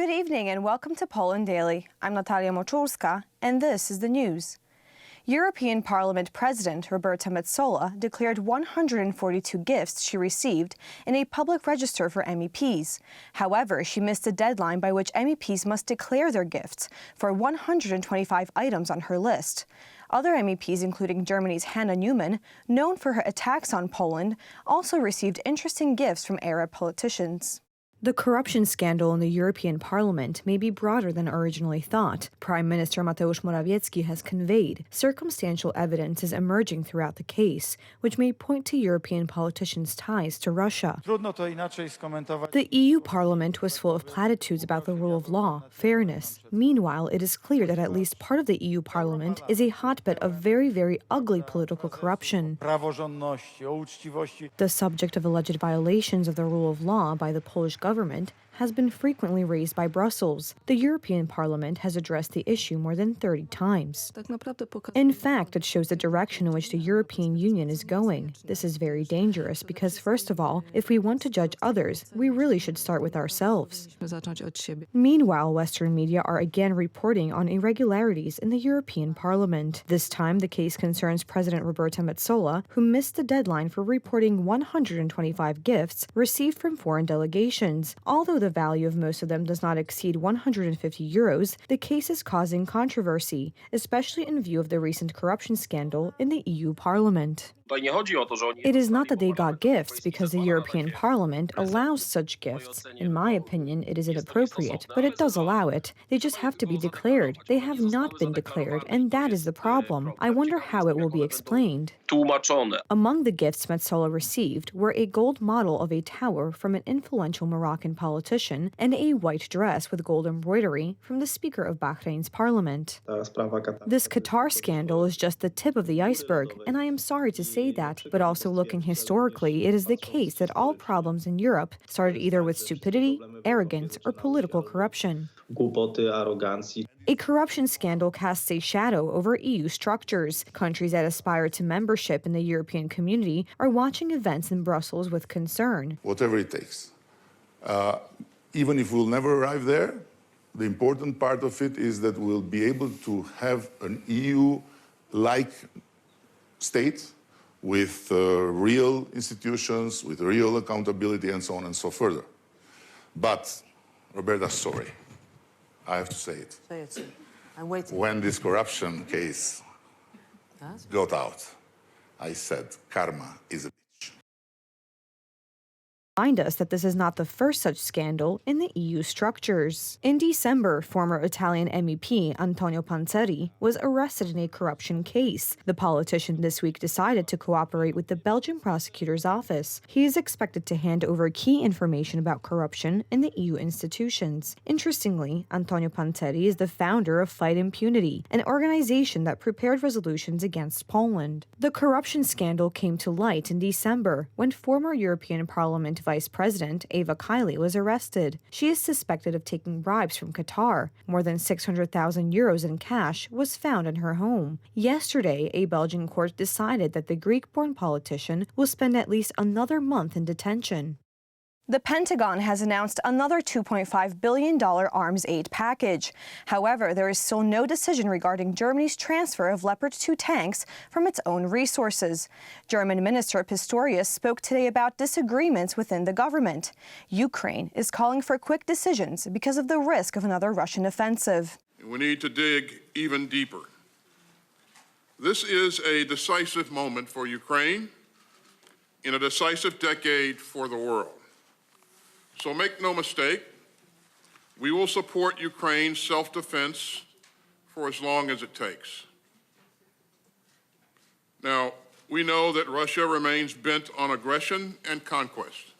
Good evening and welcome to Poland Daily. I'm Natalia Moczulska, and this is the news. European Parliament President Roberta Metsola declared 142 gifts she received in a public register for MEPs. However, she missed a deadline by which MEPs must declare their gifts for 125 items on her list. Other MEPs, including Germany's Hannah Newman, known for her attacks on Poland, also received interesting gifts from Arab politicians. The corruption scandal in the European Parliament may be broader than originally thought. Prime Minister Mateusz Morawiecki has conveyed circumstantial evidence is emerging throughout the case, which may point to European politicians' ties to Russia. The EU Parliament was full of platitudes about the rule of law, fairness. Meanwhile, it is clear that at least part of the EU Parliament is a hotbed of very, very ugly political corruption. The subject of alleged violations of the rule of law by the Polish government has been frequently raised by Brussels. The European Parliament has addressed the issue more than 30 times. In fact, it shows the direction in which the European Union is going. This is very dangerous because, first of all, if we want to judge others, we really should start with ourselves. Meanwhile, Western media are again reporting on irregularities in the European Parliament. This time, the case concerns President Roberta Metsola, who missed the deadline for reporting 125 gifts received from foreign delegations. Although the value of most of them does not exceed 150 euros, the case is causing controversy, especially in view of the recent corruption scandal in the EU Parliament. It is not that they got gifts because the European Parliament allows such gifts. In my opinion, it is inappropriate, but it does allow it. They just have to be declared. They have not been declared, and that is the problem. I wonder how it will be explained. Among the gifts Metsola received were a gold model of a tower from an influential Moroccan politician and a white dress with gold embroidery from the Speaker of Bahrain's parliament. This Qatar scandal is just the tip of the iceberg, and I am sorry to say that, but also looking historically, it is the case that all problems in Europe started either with stupidity, arrogance, or political corruption. A corruption scandal casts a shadow over EU structures. Countries that aspire to membership in the European community are watching events in Brussels with concern. Whatever it takes. Even if we'll never arrive there, the important part of it is that we'll be able to have an EU-like state with real institutions, with real accountability, and so on and so further. But, Roberta, sorry, I have to say it. Say it. I'm waiting. When this corruption case got out, I said, karma is a bitch. Remind us that this is not the first such scandal in the EU structures. In December, former Italian MEP Antonio Panzeri was arrested in a corruption case. The politician this week decided to cooperate with the Belgian prosecutor's office. He is expected to hand over key information about corruption in the EU institutions. Interestingly, Antonio Panzeri is the founder of Fight Impunity, an organization that prepared resolutions against Poland. The corruption scandal came to light in December when former European Parliament Vice President Eva Kaili was arrested. She is suspected of taking bribes from Qatar. More than 600,000 euros in cash was found in her home. Yesterday, a Belgian court decided that the Greek-born politician will spend at least another month in detention. The Pentagon has announced another $2.5 billion arms aid package. However, there is still no decision regarding Germany's transfer of Leopard 2 tanks from its own resources. German Minister Pistorius spoke today about disagreements within the government. Ukraine is calling for quick decisions because of the risk of another Russian offensive. We need to dig even deeper. This is a decisive moment for Ukraine in a decisive decade for the world. So make no mistake, we will support Ukraine's self-defense for as long as it takes. Now, we know that Russia remains bent on aggression and conquest.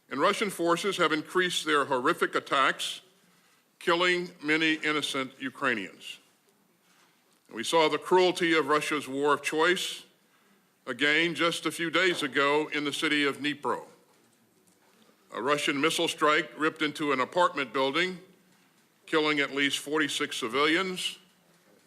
And Russian forces have increased their horrific attacks, killing many innocent Ukrainians. We saw the cruelty of Russia's war of choice again just a few days ago in the city of Dnipro. A Russian missile strike ripped into an apartment building, killing at least 46 civilians,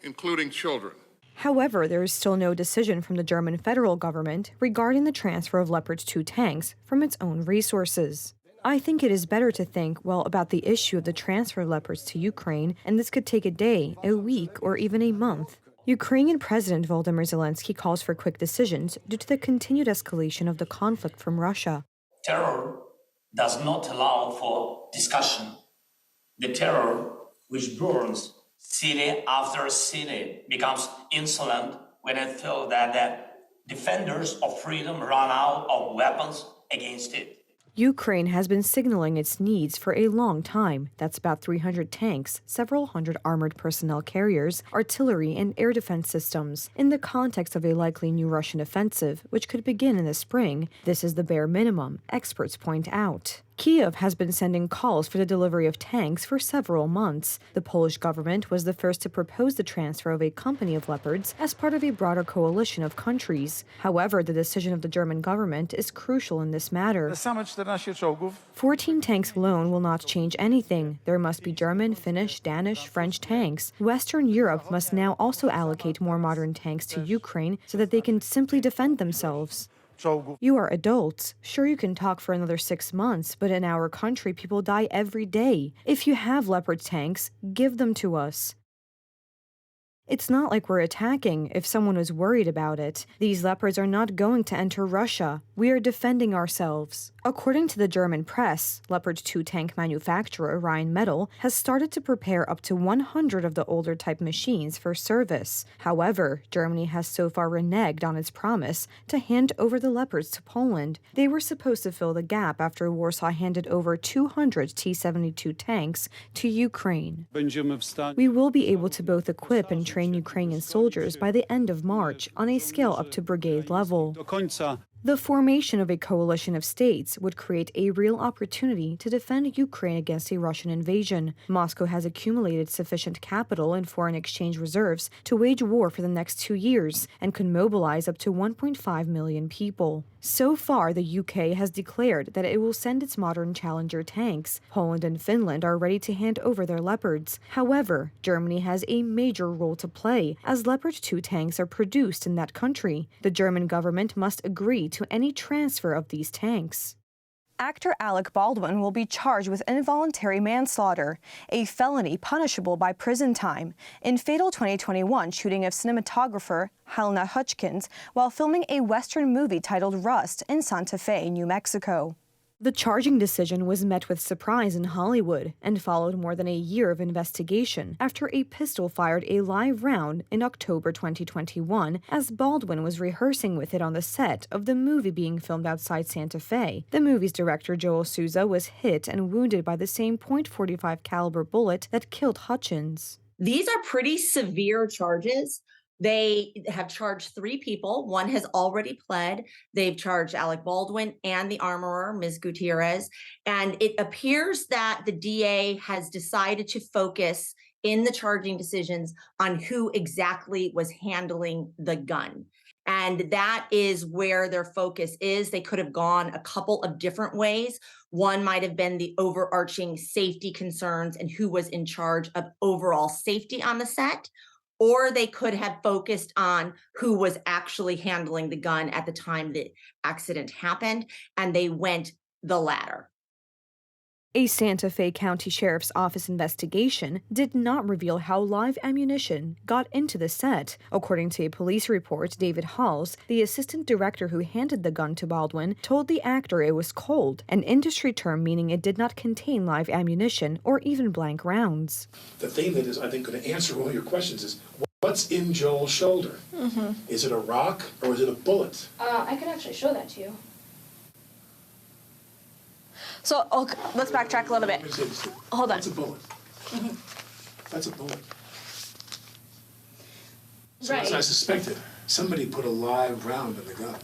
including children. However, there is still no decision from the German federal government regarding the transfer of Leopard 2 tanks from its own resources. I think it is better to think, well, about the issue of the transfer of Leopards to Ukraine, and this could take a day, a week, or even a month. Ukrainian President Volodymyr Zelensky calls for quick decisions due to the continued escalation of the conflict from Russia. Terror does not allow for discussion. The terror which burns city after city becomes insolent when it feels that the defenders of freedom run out of weapons against it. Ukraine has been signaling its needs for a long time. That's about 300 tanks, several hundred armored personnel carriers, artillery, and air defense systems. In the context of a likely new Russian offensive, which could begin in the spring, this is the bare minimum, experts point out. Kyiv has been sending calls for the delivery of tanks for several months. The Polish government was the first to propose the transfer of a company of Leopards as part of a broader coalition of countries. However, the decision of the German government is crucial in this matter. 14 tanks alone will not change anything. There must be German, Finnish, Danish, French tanks. Western Europe must now also allocate more modern tanks to Ukraine so that they can simply defend themselves. You are adults. Sure, you can talk for another 6 months, but in our country, people die every day. If you have Leopard tanks, give them to us. It's not like we're attacking, if someone was worried about it. These Leopards are not going to enter Russia. We are defending ourselves. According to the German press, Leopard 2 tank manufacturer Rheinmetall has started to prepare up to 100 of the older type machines for service. However, Germany has so far reneged on its promise to hand over the Leopards to Poland. They were supposed to fill the gap after Warsaw handed over 200 T-72 tanks to Ukraine. We will be able to both equip and train Ukrainian soldiers by the end of March on a scale up to brigade level. The formation of a coalition of states would create a real opportunity to defend Ukraine against a Russian invasion. Moscow has accumulated sufficient capital and foreign exchange reserves to wage war for the next 2 years and could mobilize up to 1.5 million people. So far, the UK has declared that it will send its modern Challenger tanks. Poland and Finland are ready to hand over their Leopards. However, Germany has a major role to play, as Leopard 2 tanks are produced in that country. The German government must agree to any transfer of these tanks. Actor Alec Baldwin will be charged with involuntary manslaughter, a felony punishable by prison time, in fatal 2021 shooting of cinematographer Helena Hutchins while filming a Western movie titled Rust in Santa Fe, New Mexico. The charging decision was met with surprise in Hollywood and followed more than a year of investigation after a pistol fired a live round in October 2021 as Baldwin was rehearsing with it on the set of the movie being filmed outside Santa Fe. The movie's director, Joel Souza, was hit and wounded by the same .45 caliber bullet that killed Hutchins. These are pretty severe charges. They have charged 3 people. One has already pled. They've charged Alec Baldwin and the armorer, Ms. Gutierrez. And it appears that the DA has decided to focus in the charging decisions on who exactly was handling the gun. And that is where their focus is. They could have gone a couple of different ways. One might have been the overarching safety concerns and who was in charge of overall safety on the set. Or they could have focused on who was actually handling the gun at the time the accident happened, and they went the latter. A Santa Fe County Sheriff's Office investigation did not reveal how live ammunition got into the set. According to a police report, David Halls, the assistant director who handed the gun to Baldwin, told the actor it was cold, an industry term meaning it did not contain live ammunition or even blank rounds. The thing that is, I think, going to answer all your questions is, what's in Joel's shoulder? Is it a rock or is it a bullet? I can actually show that to you. So let's backtrack a little bit. Hold on. That's a bullet. That's a bullet. So Right. as I suspected, somebody put a live round in the gun.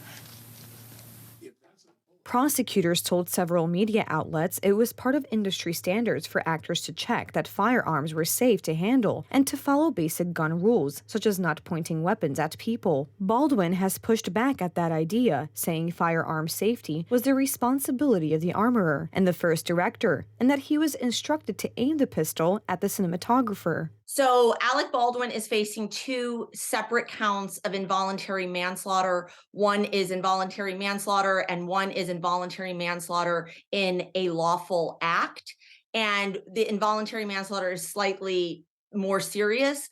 Prosecutors told several media outlets it was part of industry standards for actors to check that firearms were safe to handle and to follow basic gun rules, such as not pointing weapons at people. Baldwin has pushed back at that idea, saying firearm safety was the responsibility of the armorer and the first director, and that he was instructed to aim the pistol at the cinematographer. So Alec Baldwin is facing 2 separate counts of involuntary manslaughter. One is involuntary manslaughter and one is involuntary manslaughter in a lawful act. And the involuntary manslaughter is slightly more serious.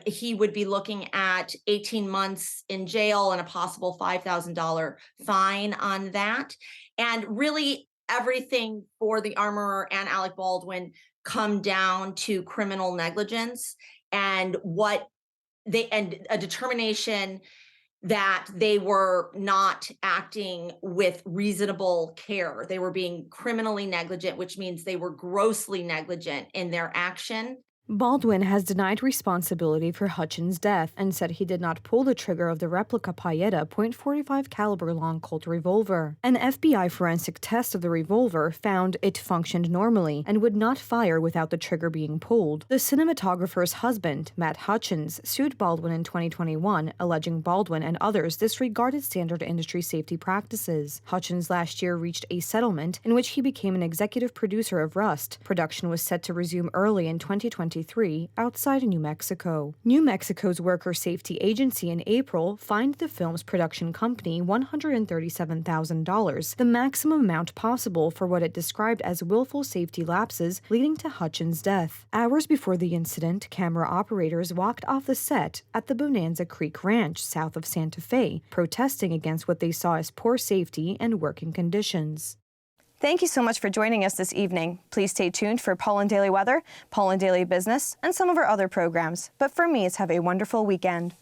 He would be looking at 18 months in jail and a possible $5,000 fine on that. And really everything for the armorer and Alec Baldwin come down to criminal negligence and a determination that they were not acting with reasonable care. They were being criminally negligent, which means they were grossly negligent in their action. Baldwin has denied responsibility for Hutchins' death and said he did not pull the trigger of the replica Pailletta .45 caliber long Colt revolver. An FBI forensic test of the revolver found it functioned normally and would not fire without the trigger being pulled. The cinematographer's husband, Matt Hutchins, sued Baldwin in 2021, alleging Baldwin and others disregarded standard industry safety practices. Hutchins last year reached a settlement in which he became an executive producer of Rust. Production was set to resume early in 2023 outside New Mexico. New Mexico's Worker Safety Agency in April fined the film's production company $137,000, the maximum amount possible for what it described as willful safety lapses leading to Hutchins' death. Hours before the incident, camera operators walked off the set at the Bonanza Creek Ranch south of Santa Fe, protesting against what they saw as poor safety and working conditions. Thank you so much for joining us this evening. Please stay tuned for Poland Daily Weather, Poland Daily Business, and some of our other programs. But for me, have a wonderful weekend.